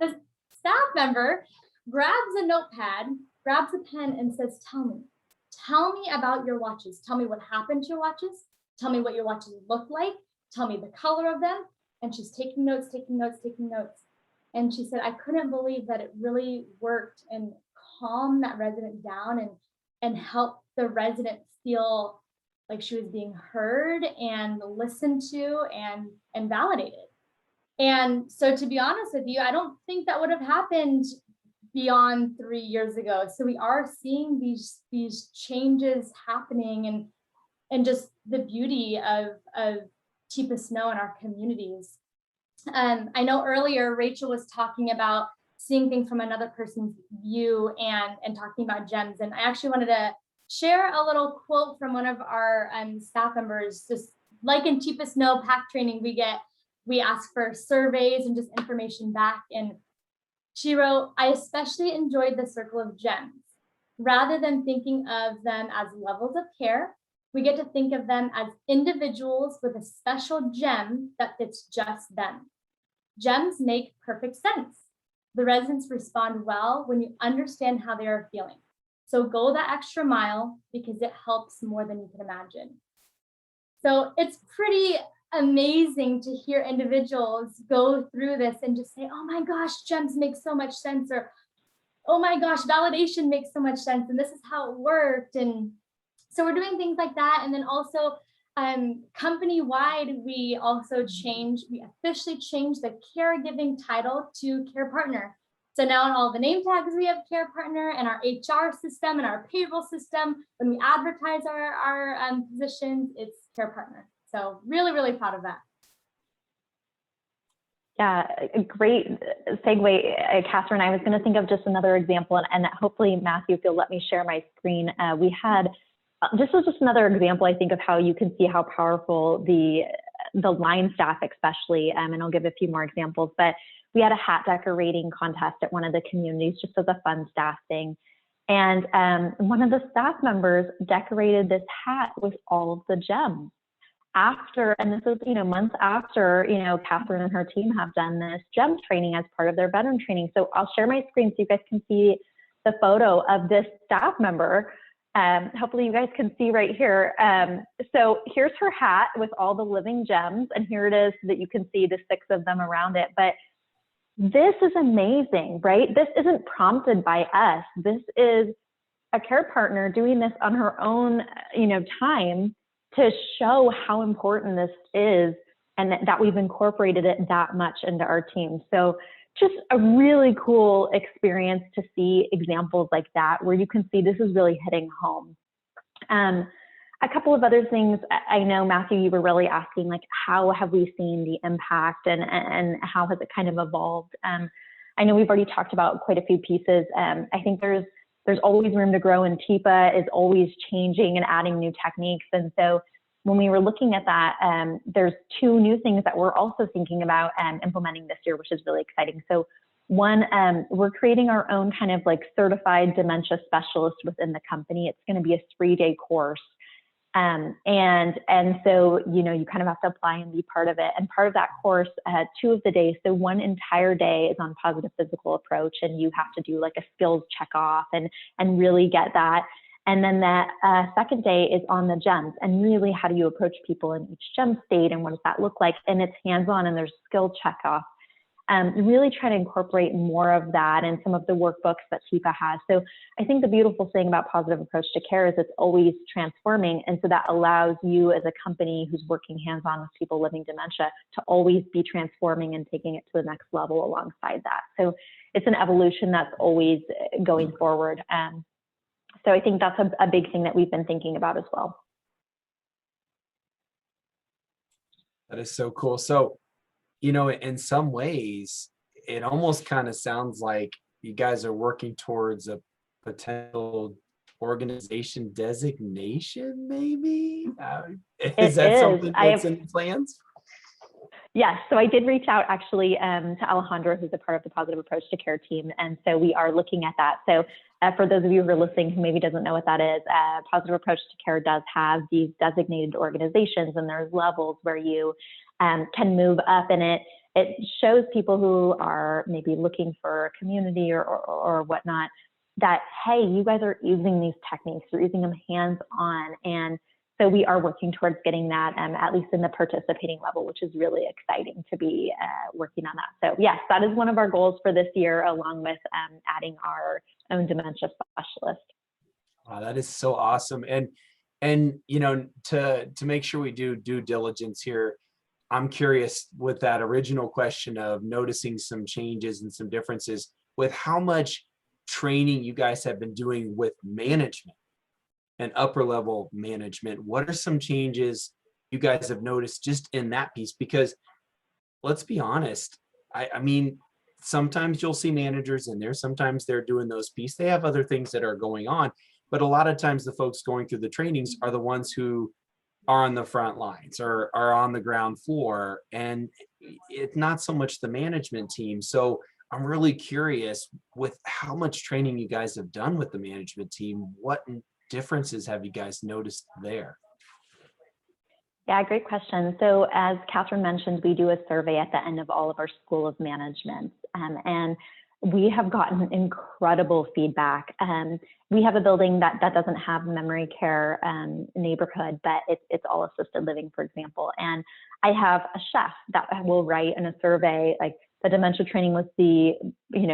the staff member grabs a notepad, grabs a pen, and says, tell me about your watches. Tell me what happened to your watches. Tell me what your watches look like. Tell me the color of them. And she's taking notes. And she said, I couldn't believe that it really worked and calmed that resident down and helped the resident feel like she was being heard and listened to and validated. And so, to be honest with you, I don't think that would have happened beyond 3 years ago. So we are seeing these changes happening, and just the beauty of TIPA Snow in our communities. I know earlier Rachel was talking about seeing things from another person's view and talking about gems. And I actually wanted to share a little quote from one of our staff members. Just like in TIPA Snow PAC training, we ask for surveys and just information back. And she wrote, I especially enjoyed the circle of gems. Rather than thinking of them as levels of care, we get to think of them as individuals with a special gem that fits just them. Gems make perfect sense. The residents respond well when you understand how they are feeling. So go that extra mile because it helps more than you can imagine. So it's pretty amazing to hear individuals go through this and just say, oh my gosh, gems make so much sense, or oh my gosh, validation makes so much sense, and this is how it worked. And So we're doing things like that. And then also company-wide, we officially changed the caregiving title to care partner. So now in all the name tags, we have care partner, and our HR system and our payroll system. When we advertise our positions, it's care partner. So really, really proud of that. Yeah, a great segue, Katheryn. I was going to think of just another example, and hopefully, Matthew, if you'll let me share my screen. This was just another example, I think, of how you can see how powerful the line staff, especially, and I'll give a few more examples, but we had a hat decorating contest at one of the communities just as a fun staff thing. And one of the staff members decorated this hat with all of the gems. And this is, months after, Katheryn and her team have done this gem training as part of their veteran training. So I'll share my screen so you guys can see the photo of this staff member. Hopefully you guys can see right here. So here's her hat with all the living gems, and here it is so that you can see the 6 of them around it. But this is amazing, right? This isn't prompted by us. This is a care partner doing this on her own, time, to show how important this is, and that we've incorporated it that much into our team. So just a really cool experience to see examples like that, where you can see this is really hitting home. A couple of other things. I know, Matthew, you were really asking, like, how have we seen the impact, and how has it kind of evolved? I know we've already talked about quite a few pieces. I think there's always room to grow, and TIPA is always changing and adding new techniques. And so when we were looking at that, there's 2 new things that we're also thinking about implementing this year, which is really exciting. So one, we're creating our own kind of like certified dementia specialist within the company. It's going to be a 3-day course. And so, you kind of have to apply and be part of it. And part of that course, 2 of the days, so one entire day is on positive physical approach, and you have to do like a skills check off and really get that. And then that second day is on the gems, and really how do you approach people in each gem state, and what does that look like? And it's hands-on, and there's skill check off. Really try to incorporate more of that in some of the workbooks that TIPA has. So I think the beautiful thing about positive approach to care is it's always transforming. And so that allows you as a company who's working hands-on with people living dementia to always be transforming and taking it to the next level alongside that. So it's an evolution that's always going forward. So I think that's a big thing that we've been thinking about as well. That is so cool. So, in some ways, it almost kind of sounds like you guys are working towards a potential organization designation, maybe? Is that something that's in plans? Yes, so I did reach out actually to Alejandro, who's a part of the Positive Approach to Care team, and so we are looking at that. So for those of you who are listening who maybe doesn't know what that is, Positive Approach to Care does have these designated organizations, and there's levels where you can move up, and it shows people who are maybe looking for a community or whatnot that, hey, you guys are using these techniques, you're using them hands-on, and so we are working towards getting that at least in the participating level, which is really exciting to be working on that. So yes, that is one of our goals for this year, along with adding our own dementia specialist. Wow, that is so awesome. And to make sure we do due diligence here, I'm curious with that original question of noticing some changes and some differences with how much training you guys have been doing with management and upper level management. What are some changes you guys have noticed just in that piece? Because let's be honest, I mean, sometimes you'll see managers in there, sometimes they're doing those pieces. They have other things that are going on, but a lot of times the folks going through the trainings are the ones who are on the front lines or are on the ground floor, and it's not so much the management team. So I'm really curious with how much training you guys have done with the management team. What differences have you guys noticed there? Yeah, great question. So as Katheryn mentioned, we do a survey at the end of all of our School of Management, and we have gotten incredible feedback. We have a building that doesn't have memory care neighborhood, but it's all assisted living, for example. And I have a chef that will write in a survey, like, the dementia training was the,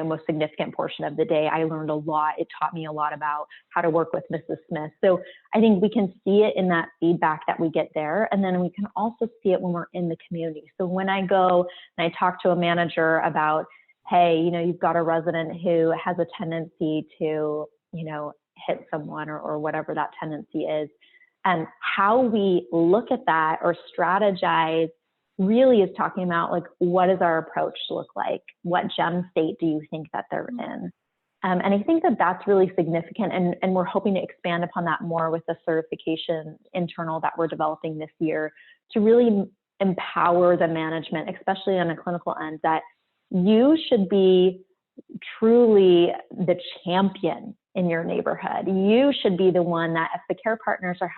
most significant portion of the day. I learned a lot. It taught me a lot about how to work with Mrs. Smith. So I think we can see it in that feedback that we get there. And then we can also see it when we're in the community. So when I go and I talk to a manager about, hey, you've got a resident who has a tendency to, hit someone or whatever that tendency is, and how we look at that or strategize really is talking about, like, what does our approach look like? What gem state do you think that they're in? And I think that that's really significant, and we're hoping to expand upon that more with the certification internal that we're developing this year, to really empower the management, especially on a clinical end, that you should be truly the champion in your neighborhood. You should be the one that, if the care partners are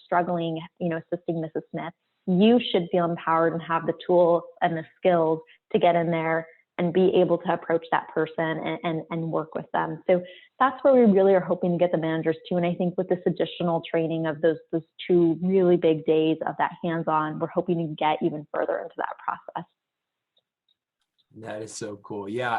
struggling, assisting Mrs. Smith, you should feel empowered and have the tools and the skills to get in there and be able to approach that person and work with them. So that's where we really are hoping to get the managers to. And I think with this additional training of those 2 really big days of that hands-on, we're hoping to get even further into that process. That is so cool. Yeah.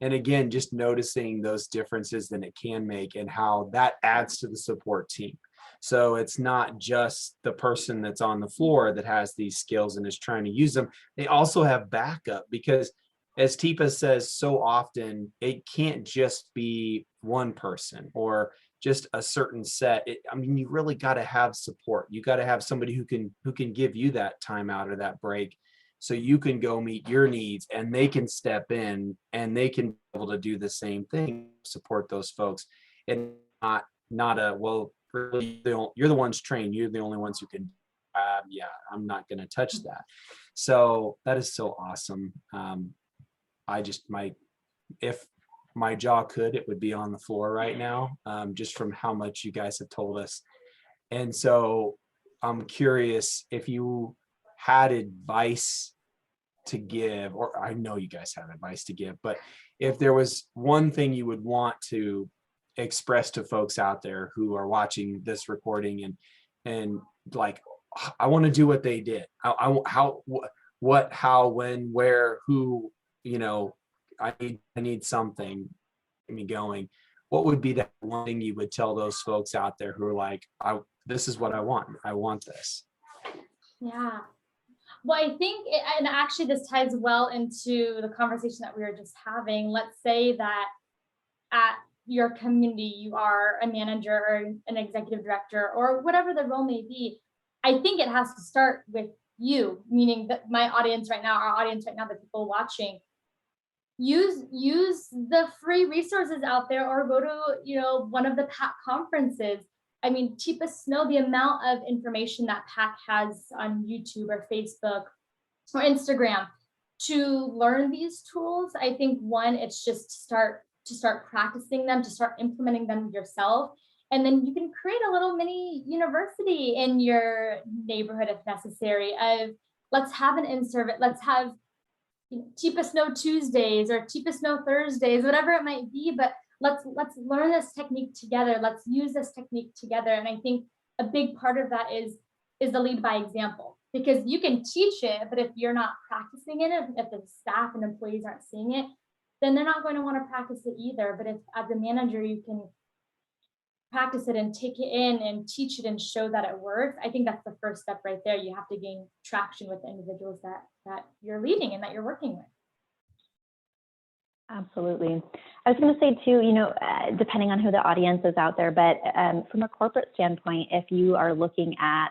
And again, just noticing those differences that it can make and how that adds to the support team. So it's not just the person that's on the floor that has these skills and is trying to use them. They also have backup, because as Teepa says so often, it can't just be one person or just a certain set. You really got to have support. You got to have somebody who can give you that time out or that break, so you can go meet your needs, and they can step in and they can be able to do the same thing, support those folks, and not a, well, really, you're the ones trained, you're the only ones who can, yeah, I'm not going to touch that. So that is so awesome. If my jaw could, it would be on the floor right now, just from how much you guys have told us. And so I'm curious if you had advice to give, or I know you guys have advice to give, but if there was one thing you would want to express to folks out there who are watching this recording and like, I want to do what they did. How, when, where, who, I need something, get me going. What would be that one thing you would tell those folks out there who are like, this is what I want. I want this. Yeah. Well, I think, and actually this ties well into the conversation that we were just having. Let's say that at your community, you are a manager or an executive director or whatever the role may be. I think it has to start with you, meaning that my audience right now, our audience right now, the people watching, use the free resources out there, or go to, one of the PAC conferences. I mean, Teepa Snow, the amount of information that PAC has on YouTube or Facebook or Instagram to learn these tools. I think one, it's just to start practicing them, to start implementing them yourself. And then you can create a little mini university in your neighborhood if necessary, of let's have an in-service, let's have Teepa Snow Tuesdays or Teepa Snow Thursdays, whatever it might be, but let's learn this technique together. Let's use this technique together. And I think a big part of that is the lead by example, because you can teach it, but if you're not practicing it, if the staff and employees aren't seeing it, then they're not going to want to practice it either. But if as a manager, you can practice it and take it in and teach it and show that it works, I think that's the first step right there. You have to gain traction with the individuals that you're leading and that you're working with. Absolutely. I was going to say too, depending on who the audience is out there, but from a corporate standpoint, if you are looking at,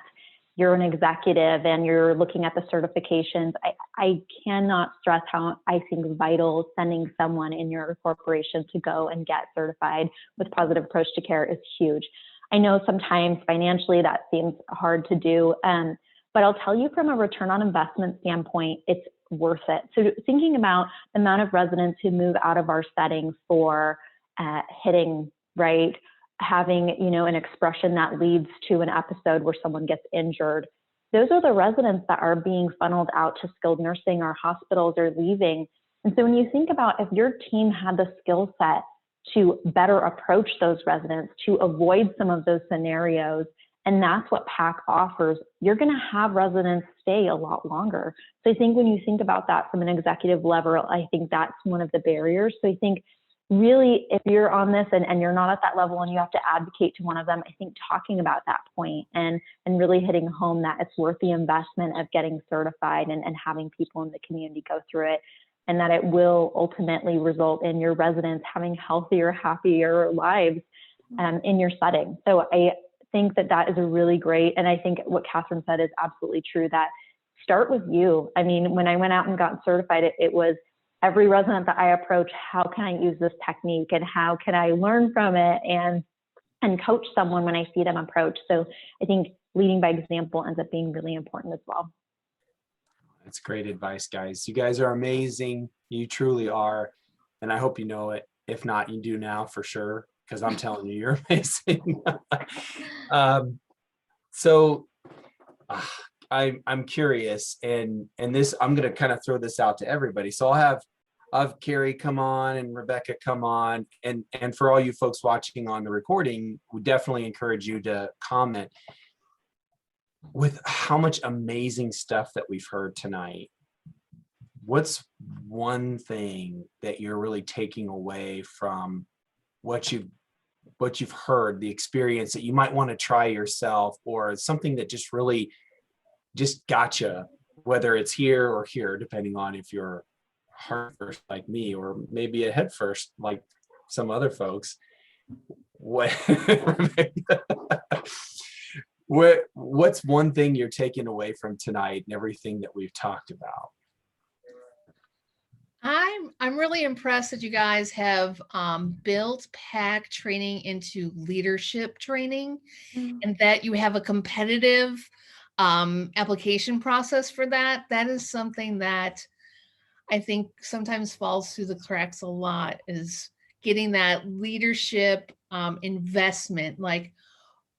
you're an executive and you're looking at the certifications, I cannot stress how I think vital sending someone in your corporation to go and get certified with positive approach to care is huge. I know sometimes financially that seems hard to do, but I'll tell you from a return on investment standpoint, it's worth it. So thinking about the amount of residents who move out of our settings for hitting, right, having, an expression that leads to an episode where someone gets injured, those are the residents that are being funneled out to skilled nursing or hospitals or leaving. And so when you think about if your team had the skill set to better approach those residents, to avoid some of those scenarios And that's what PAC offers. You're going to have residents stay a lot longer. So I think when you think about that from an executive level, I think that's one of the barriers. So I think really, if you're on this and you're not at that level and you have to advocate to one of them, I think talking about that point and really hitting home that it's worth the investment of getting certified and having people in the community go through it, and that it will ultimately result in your residents having healthier, happier lives in your setting. So I think that is a really great, and I think what Katheryn said is absolutely true, that start with you. I mean, when I went out and got certified, it was every resident that I approach, how can I use this technique and how can I learn from it and coach someone when I see them approach. So I think leading by example ends up being really important as well. That's great advice, guys. You guys are amazing. You truly are. And I hope you know it. If not, you do now for sure, because I'm telling you, you're amazing. I'm curious, and this, I'm going to kind of throw this out to everybody. So I'll have Carrie come on and Rebecca come on, and for all you folks watching on the recording, we definitely encourage you to comment with how much amazing stuff that we've heard tonight. What's one thing that you're really taking away from what you've heard, the experience that you might want to try yourself, or something that just really just gotcha, whether it's here or here, depending on if you're heart first like me, or maybe a head first like some other folks. What's one thing you're taking away from tonight and everything that we've talked about? I'm really impressed that you guys have built PAC training into leadership training, and that you have a competitive application process for that. That is something that I think sometimes falls through the cracks a lot, is getting that leadership investment, like,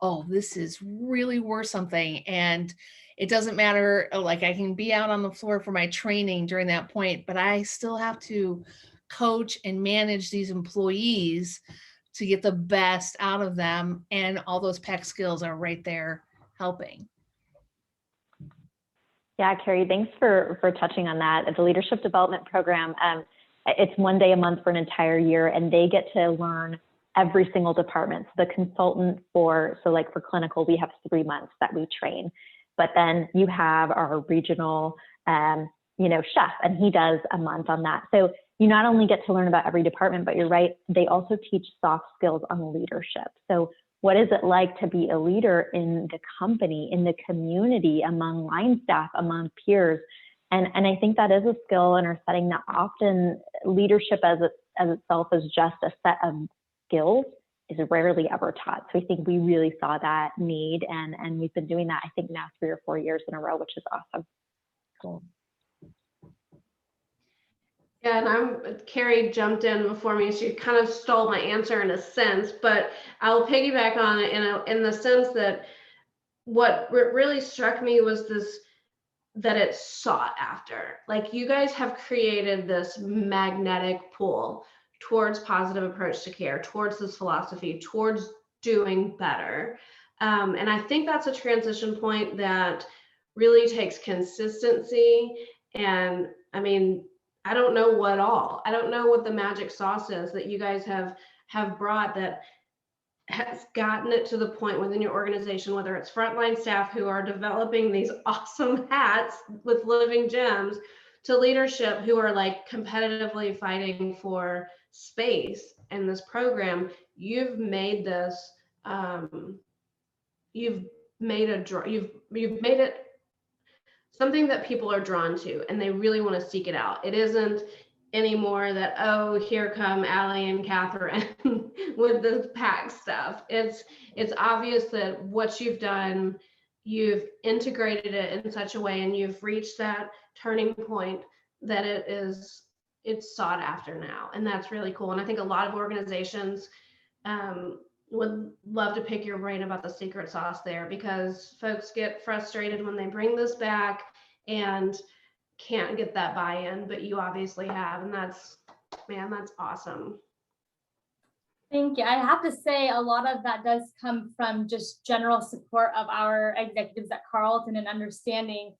oh, this is really worth something. And it doesn't matter, like, I can be out on the floor for my training during that point, but I still have to coach and manage these employees to get the best out of them. And all those PAC skills are right there helping. Yeah, Carrie, thanks for touching on that. The leadership development program, it's one day a month for an entire year, and they get to learn every single department. So the consultant for clinical, we have 3 months that we train, but then you have our regional, chef, and he does a month on that. So you not only get to learn about every department, but you're right, they also teach soft skills on leadership. So what is it like to be a leader in the company, in the community, among line staff, among peers? And I think that is a skill in our setting that often leadership as itself is just a set of skills is rarely ever taught. So I think we really saw that need, and we've been doing that, I think now 3 or 4 years in a row, which is awesome. Cool. Yeah, and Carrie jumped in before me. She kind of stole my answer in a sense, but I'll piggyback on it in the sense that what really struck me was that it's sought after. Like, you guys have created this magnetic pull towards positive approach to care, towards this philosophy, towards doing better. And I think that's a transition point that really takes consistency. And I mean, I don't know what the magic sauce is that you guys have brought that has gotten it to the point within your organization, whether it's frontline staff who are developing these awesome hats with living gems, to leadership who are like competitively fighting for space in this program. You've made this, you've made it something that people are drawn to, and they really want to seek it out. It isn't anymore that, oh, here come Alli and Katheryn with this PAC stuff. It's obvious that what you've done, you've integrated it in such a way, and you've reached that turning point that it's sought after now. And that's really cool. And I think a lot of organizations would love to pick your brain about the secret sauce there, because folks get frustrated when they bring this back and can't get that buy-in, but you obviously have, and that's awesome. Thank you. I have to say a lot of that does come from just general support of our executives at Carlton and understanding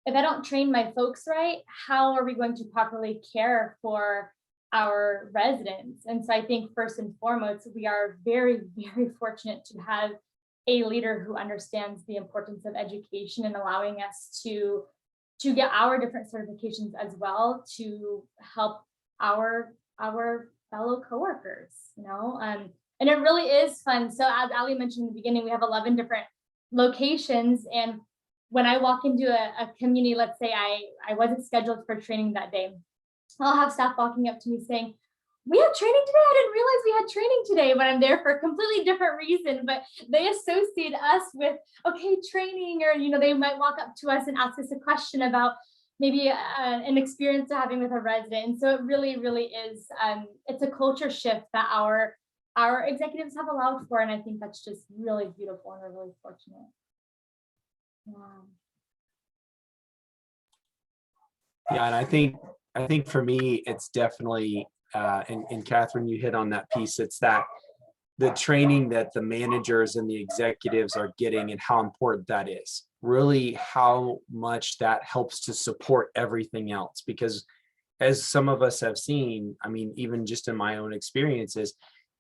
if I don't train my folks right, how are we going to properly care for our residents? And so I think first and foremost, we are very, very fortunate to have a leader who understands the importance of education and allowing us to get our different certifications as well to help our fellow coworkers, you know, and it really is fun. So as Alli mentioned in the beginning, we have 11 different locations, and when I walk into a community, let's say I wasn't scheduled for training that day, I'll have staff walking up to me saying, "We have training today. I didn't realize we had training today," but I'm there for a completely different reason. But they associate us with, okay, training, or, you know, they might walk up to us and ask us a question about maybe an experience they're having with a resident. And so it really, really is, it's a culture shift that our executives have allowed for. And I think that's just really beautiful, and we're really fortunate. Yeah, and I think for me, it's definitely, and Katheryn, you hit on that piece. It's that the training that the managers and the executives are getting and how important that is. Really, how much that helps to support everything else. Because as some of us have seen, I mean, even just in my own experiences,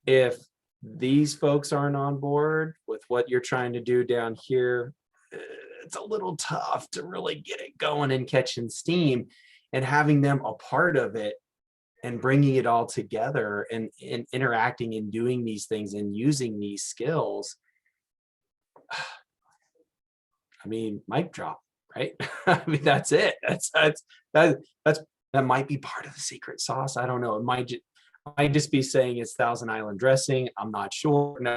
if these folks aren't on board with what you're trying to do down here, it's a little tough to really get it going and catching steam. And having them a part of it and bringing it all together and interacting and doing these things and using these skills, I mean, mic drop, right? I mean, that's it. That might be part of the secret sauce. I don't know. It might just be saying it's Thousand Island dressing. I'm not sure. No,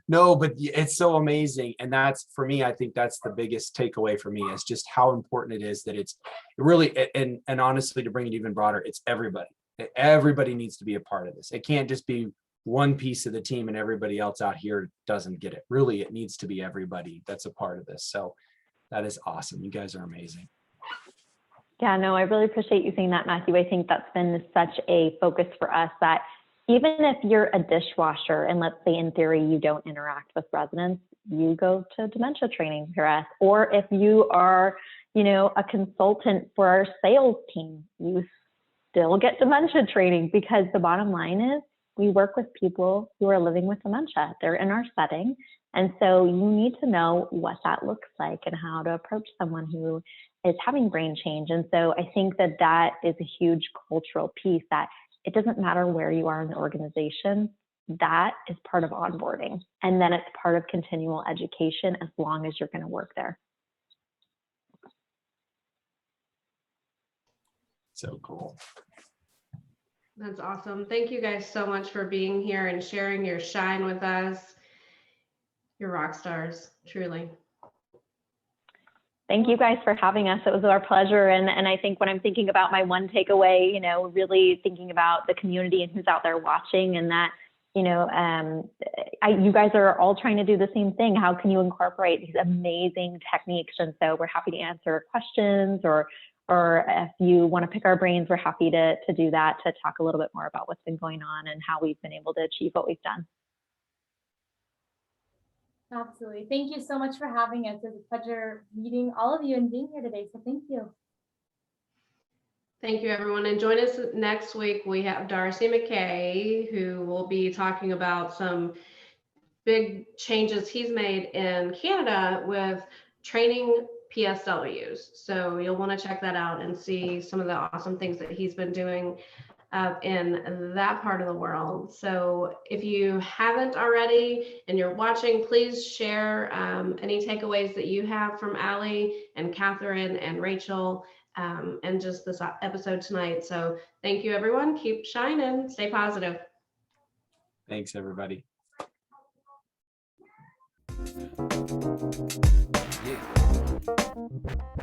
no, but it's so amazing. And that's, for me, I think that's the biggest takeaway for me, is just how important it is that it's really, and honestly, to bring it even broader, it's everybody. Everybody needs to be a part of this. It can't just be one piece of the team and everybody else out here doesn't get it. Really, it needs to be everybody that's a part of this. So that is awesome. You guys are amazing. Yeah, no, I really appreciate you saying that, Matthew. I think that's been such a focus for us, that even if you're a dishwasher and let's say in theory you don't interact with residents, you go to dementia training for us. Or if you are, you know, a consultant for our sales team, you still get dementia training, because the bottom line is we work with people who are living with dementia. They're in our setting. And so you need to know what that looks like and how to approach someone who is having brain change. And so I think that that is a huge cultural piece, that it doesn't matter where you are in the organization, that is part of onboarding. And then it's part of continual education as long as you're going to work there. So cool. That's awesome. Thank you guys so much for being here and sharing your shine with us. You're rock stars, truly. Thank you guys for having us. It was our pleasure. And I think when I'm thinking about my one takeaway, you know, really thinking about the community and who's out there watching, and that, you know, you guys are all trying to do the same thing. How can you incorporate these amazing techniques? And so we're happy to answer questions, or if you want to pick our brains, we're happy to do that, to talk a little bit more about what's been going on and how we've been able to achieve what we've done. Absolutely. Thank you so much for having us. It was a pleasure meeting all of you and being here today. So thank you. Thank you, everyone. And join us next week. We have Darcy McKay, who will be talking about some big changes he's made in Canada with training PSWs. So you'll want to check that out and see some of the awesome things that he's been doing in that part of the world. So if you haven't already and you're watching, please share any takeaways that you have from Alli and Katheryn and Rachel and just this episode tonight. So thank you, everyone. Keep shining. Stay positive. Thanks, everybody. Yeah.